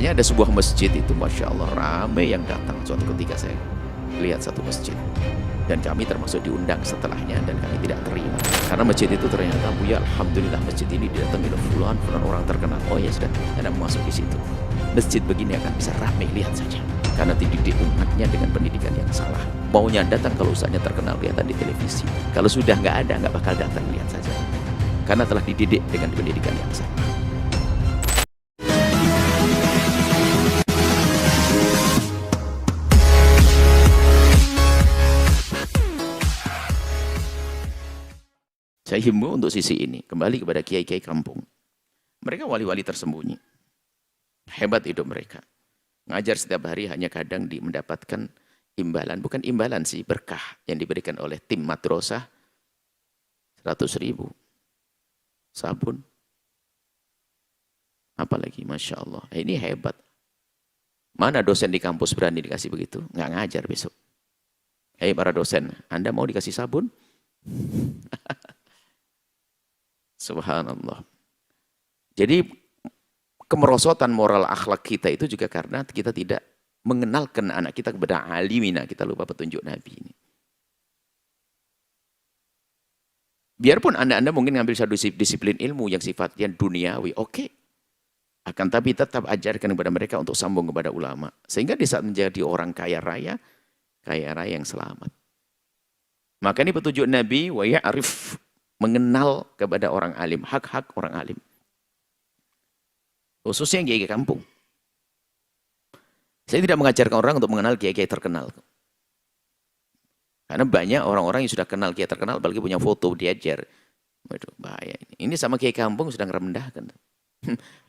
Makanya ada sebuah masjid itu Masya Allah ramai yang datang. Suatu ketika saya lihat satu masjid dan kami termasuk diundang setelahnya dan kami tidak terima karena masjid itu ternyata Buya Alhamdulillah masjid ini didatangi oleh fulan orang terkenal. Oh ya sudah, Anda masuk di situ. Masjid begini akan bisa ramai, lihat saja, karena dididik umatnya dengan pendidikan yang salah. Maunya datang kalau usahanya terkenal, kelihatan di televisi. Kalau sudah nggak ada, nggak bakal datang, lihat saja, karena telah dididik dengan pendidikan yang salah. Saya himbau untuk sisi ini, kembali kepada kiai-kiai kampung. Mereka wali-wali tersembunyi. Hebat hidup mereka. Ngajar setiap hari hanya kadang mendapatkan imbalan. Bukan imbalan sih, berkah yang diberikan oleh tim madrasah 100.000. Sabun. Apalagi, Masya Allah. Ini hebat. Mana dosen di kampus berani dikasih begitu? Nggak ngajar besok. Hei para dosen, Anda mau dikasih sabun? Subhanallah. Jadi kemerosotan moral akhlak kita itu juga karena kita tidak mengenalkan anak kita kepada alimina. Kita lupa petunjuk Nabi ini. Biarpun anda mungkin ngambil satu disiplin ilmu yang sifatnya duniawi, oke. Akan tapi tetap ajarkan kepada mereka untuk sambung kepada ulama. Sehingga di saat menjadi orang kaya raya yang selamat. Maka ini petunjuk Nabi, wa ya'rif, mengenal kepada orang alim, hak-hak orang alim. Khususnya yang kiai kampung. Saya tidak mengajarkan orang untuk mengenal kiai-kiai terkenal. Karena banyak orang-orang yang sudah kenal kiai terkenal, apalagi punya foto, diajar. Waduh, bahaya ini. Ini sama kiai kampung sedang merendahkan.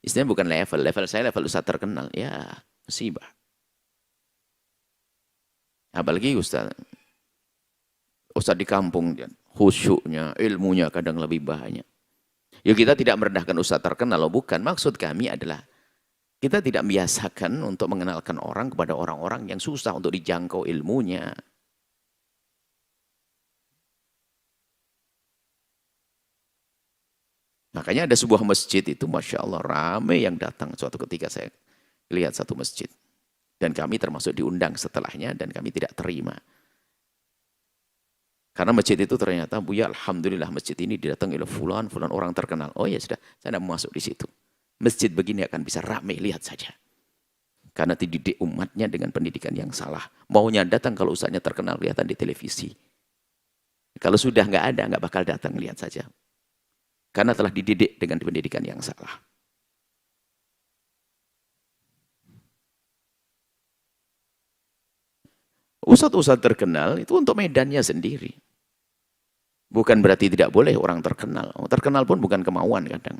Istilahnya bukan level saya level ustaz terkenal. Ya, musibah. Apalagi ustaz di kampung, khusyuknya, ilmunya kadang lebih banyak. Ya kita tidak merendahkan ustaz terkenal, bukan. Maksud kami adalah kita tidak membiasakan untuk mengenalkan orang kepada orang-orang yang susah untuk dijangkau ilmunya. Makanya ada sebuah masjid itu Masya Allah ramai yang datang. Suatu ketika saya lihat satu masjid dan kami termasuk diundang setelahnya dan kami tidak terima. Karena masjid itu ternyata Buya Alhamdulillah masjid ini didatangi oleh fulan orang terkenal. Oh ya sudah, saya tidak masuk di situ. Masjid begini akan bisa ramai, lihat saja. Karena dididik umatnya dengan pendidikan yang salah. Maunya datang kalau usahanya terkenal, kelihatan di televisi. Kalau sudah nggak ada, nggak bakal datang, lihat saja. Karena telah dididik dengan pendidikan yang salah. Ustadz-ustadz terkenal itu untuk medannya sendiri. Bukan berarti tidak boleh orang terkenal. Terkenal pun bukan kemauan kadang.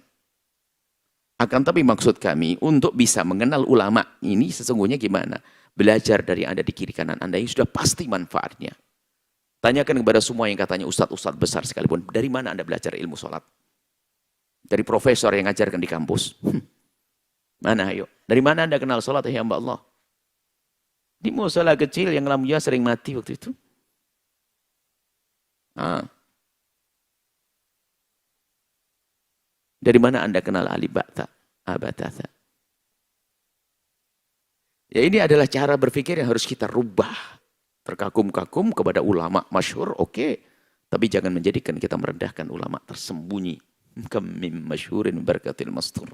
Akan tapi maksud kami untuk bisa mengenal ulama ini sesungguhnya gimana? Belajar dari Anda di kiri kanan Anda yang sudah pasti manfaatnya. Tanyakan kepada semua yang katanya ustadz-ustadz besar sekalipun. Dari mana Anda belajar ilmu sholat? Dari profesor yang ngajarkan di kampus? Mana ayo? Dari mana Anda kenal sholat ya hamba Allah? Di musola kecil yang lampunya sering mati waktu itu. Dari mana Anda kenal alibata, abatata? Ya ini adalah cara berpikir yang harus kita rubah. Terkagum-kagum kepada ulama masyhur, oke. Tapi jangan menjadikan kita merendahkan ulama tersembunyi. Kamim masyhurin barakatil mastur.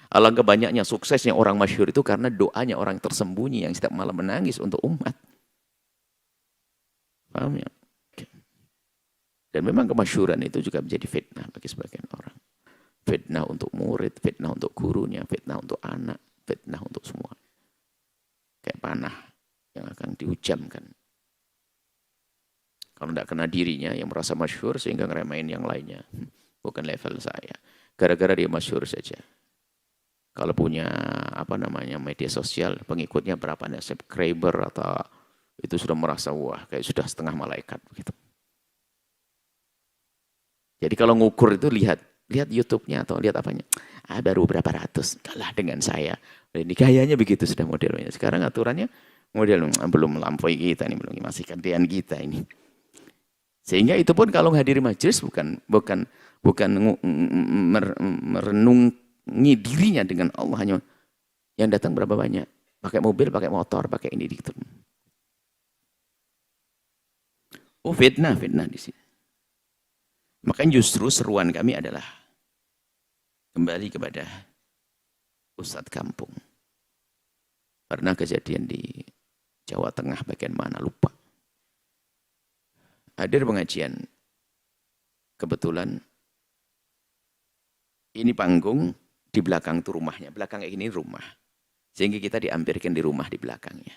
Alangkah banyaknya suksesnya orang masyhur itu karena doanya orang tersembunyi yang setiap malam menangis untuk umat. Paham ya? Dan memang kemasyhuran itu juga menjadi fitnah bagi sebagian orang. Fitnah untuk murid, fitnah untuk gurunya, fitnah untuk anak, fitnah untuk semua. Kayak panah yang akan dihujamkan. Kalau tidak kena dirinya yang merasa masyhur sehingga ngeremain yang lainnya. Bukan level saya. Gara-gara dia masyhur saja. Kalau punya media sosial, pengikutnya berapa nih, subscriber atau itu sudah merasa wah kayak sudah setengah malaikat begitu. Jadi kalau ngukur itu lihat YouTube-nya atau lihat apanya. Baru berapa ratus, kalah dengan saya. Ini kayaknya begitu sudah modelnya. Sekarang aturannya model belum melampaui kita ini, belum masih gantian kita ini. Sehingga itu pun kalau menghadiri majelis bukan merenungi dirinya dengan Allah, hanya Yang datang berapa banyak? Pakai mobil, pakai motor, pakai ini gitu. Oh, fitnah di sini. Makanya justru seruan kami adalah kembali kepada Ustadz kampung. Pernah kejadian di Jawa Tengah bagian mana lupa. Hadir pengajian. Kebetulan ini panggung, di belakang itu rumahnya. Belakang ini rumah. Sehingga kita diampirkan di rumah di belakangnya.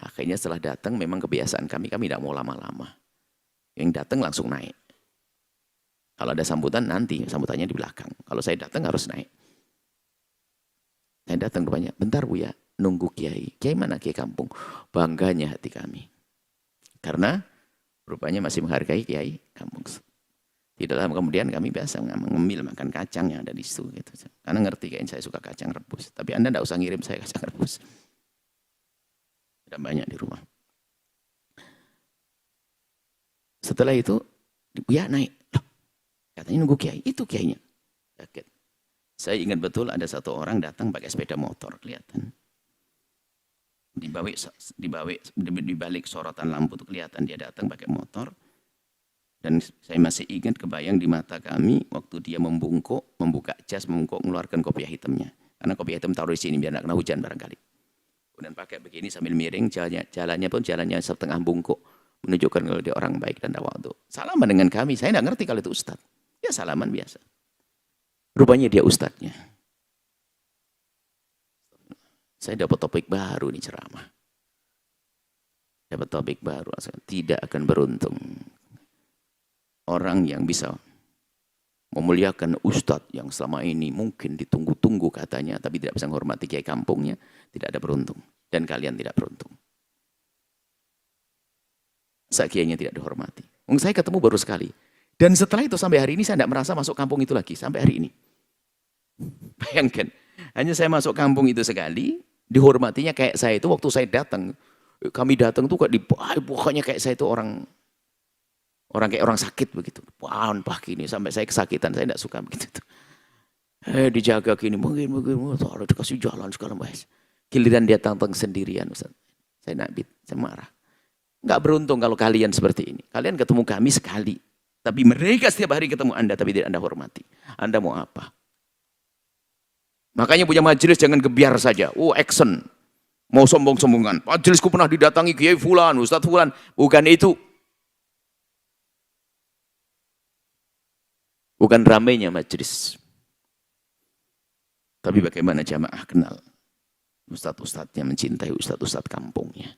Akhirnya setelah datang memang kebiasaan kami tidak mau lama-lama. Yang datang langsung naik. Kalau ada sambutan nanti, sambutannya di belakang. Kalau saya datang harus naik. Saya datang rupanya, bentar Bu ya, nunggu Kiai. Kiai mana Kiai kampung? Bangganya hati kami. Karena rupanya masih menghargai Kiai kampung. Tidak lama kemudian kami biasa mengemil makan kacang yang ada di situ. Gitu. Karena ngerti kayaknya saya suka kacang rebus. Tapi Anda tidak usah ngirim saya kacang rebus. Tidak banyak di rumah. Setelah itu, ya naik. Loh, katanya nunggu Kiai. Itu Kiainya. Kaget. Saya ingat betul ada satu orang datang pakai sepeda motor. Kelihatan. Di balik sorotan lampu itu kelihatan dia datang pakai motor. Dan saya masih ingat kebayang di mata kami waktu dia membungkuk, membuka jas, membungkuk, mengeluarkan kopiah hitamnya. Karena kopiah hitam taruh di sini biar tidak kena hujan barangkali. Kemudian pakai begini sambil miring, jalannya pun jalannya setengah bungkuk, menunjukkan kalau dia orang baik dan tawadhu. Salaman dengan kami, saya tidak ngerti kalau itu ustadz. Ya salaman biasa. Rupanya dia ustadznya. Saya dapat topik baru nih ceramah. Dapat topik baru, tidak akan beruntung. Orang yang bisa memuliakan ustadz yang selama ini mungkin ditunggu-tunggu katanya, tapi tidak bisa menghormati kiai kampungnya, tidak ada beruntung. Dan kalian tidak beruntung. Kiainya tidak dihormati. Saya ketemu baru sekali. Dan setelah itu sampai hari ini saya tidak merasa masuk kampung itu lagi. Sampai hari ini. Bayangkan. Hanya saya masuk kampung itu sekali, dihormatinya kayak saya itu waktu saya datang. Kami datang tuh pokoknya kayak saya itu orang kayak orang sakit begitu. Wah, gini sampai saya kesakitan, saya tidak suka begitu. Dijaga gini, mungkin harus dikasih jalan segala macam. Giliran dia tantang sendirian, Ustaz. Saya marah. Enggak beruntung kalau kalian seperti ini. Kalian ketemu kami sekali, tapi mereka setiap hari ketemu Anda, tapi tidak Anda hormati. Anda mau apa? Makanya punya majelis jangan gebiar saja. Oh, action. Mau sombong-sombongan. Majelisku pernah didatangi Kiai Fulan, Ustaz Fulan. Bukan itu. Bukan ramainya majelis. Tapi bagaimana jamaah kenal ustadz-ustadznya, mencintai ustadz-ustadz kampungnya.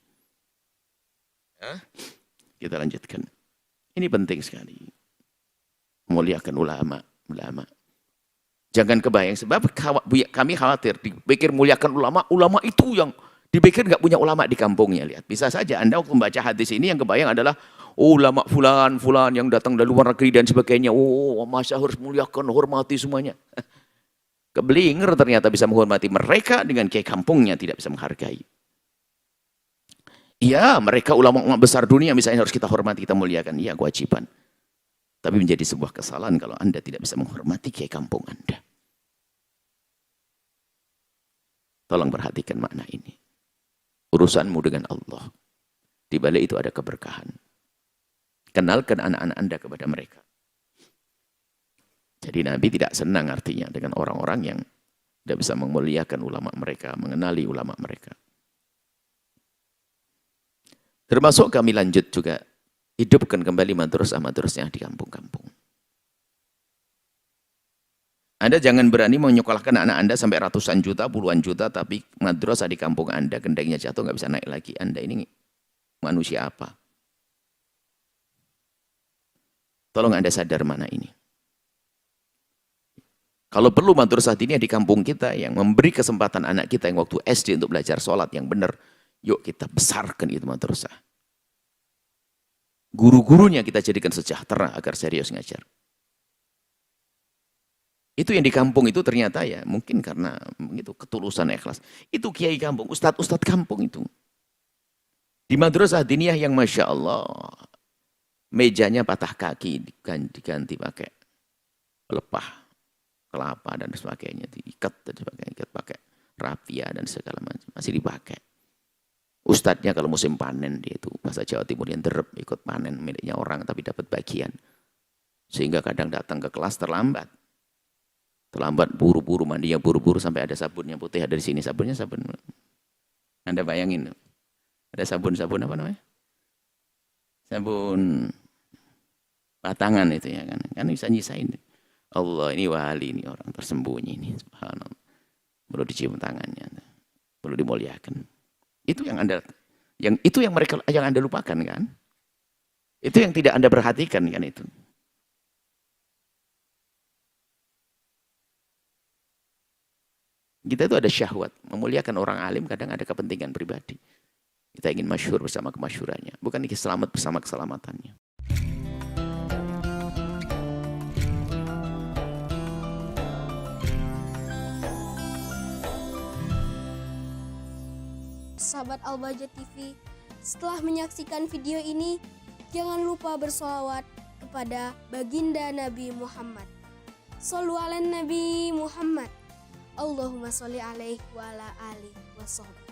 Kita lanjutkan. Ini penting sekali. Muliakan ulama. Jangan kebayang, sebab kami khawatir dipikir muliakan ulama itu yang dipikir nggak punya ulama di kampungnya. Lihat, bisa saja Anda waktu membaca hadis ini yang kebayang adalah ulama fulan yang datang dari luar negeri dan sebagainya. Oh, masa harus muliakan, hormati semuanya. Keblinger ternyata bisa menghormati mereka dengan kiai kampungnya tidak bisa menghargai. Iya, mereka ulama besar dunia misalnya harus kita hormati, kita muliakan. Iya, kewajiban. Tapi menjadi sebuah kesalahan kalau Anda tidak bisa menghormati kiai kampung Anda. Tolong perhatikan makna ini. Urusanmu dengan Allah. Di balik itu ada keberkahan. Kenalkan anak-anak Anda kepada mereka. Jadi Nabi tidak senang artinya dengan orang-orang yang tidak bisa memuliakan ulama mereka, mengenali ulama mereka. Termasuk kami lanjut juga, hidupkan kembali madrasah-madrasah di kampung-kampung. Anda jangan berani menyekolahkan anak Anda sampai ratusan juta, puluhan juta, tapi madrasah di kampung Anda, gendengnya jatuh, nggak bisa naik lagi. Anda ini manusia apa? Tolong Anda sadar mana ini. Kalau perlu madrasah diniyah di kampung kita yang memberi kesempatan anak kita yang waktu SD untuk belajar sholat yang benar, yuk kita besarkan itu madrasah. Guru-gurunya kita jadikan sejahtera agar serius ngajar. Itu yang di kampung itu ternyata ya mungkin karena itu ketulusan ikhlas. Itu kiai kampung, ustadz-ustadz kampung itu. Di madrasah diniyah yang Masya Allah, mejanya patah kaki diganti pakai pelepah. kelapa dan sebagainya, diikat dan sebagainya, ikat pakai rapia dan segala macam, masih dipakai. Ustadznya kalau musim panen, dia itu bahasa Jawa Timur yang derep, ikut panen miliknya orang tapi dapat bagian. Sehingga kadang datang ke kelas terlambat. Terlambat, buru-buru, mandinya buru-buru sampai ada sabunnya putih, ada di sini sabunnya, sabun. Anda bayangin, ada sabun-sabun apa namanya? Sabun batangan itu ya kan. Kan bisa nyisain. Allah, ini wali, ini orang tersembunyi ini, subhanallah. Perlu dicium tangannya, perlu dimuliakan. Itu yang Anda, itu yang mereka, yang Anda lupakan kan? Itu yang tidak Anda perhatikan kan itu. Kita itu ada syahwat, memuliakan orang alim kadang ada kepentingan pribadi. Kita ingin masyhur bersama kemasyhurannya, bukan selamat bersama keselamatannya. Sahabat Al-Bahjah TV, setelah menyaksikan video ini, jangan lupa bersolawat kepada baginda Nabi Muhammad. Shollu ala Nabi Muhammad. Allahumma sholli alaihi wa ala alihi wa sahbihi.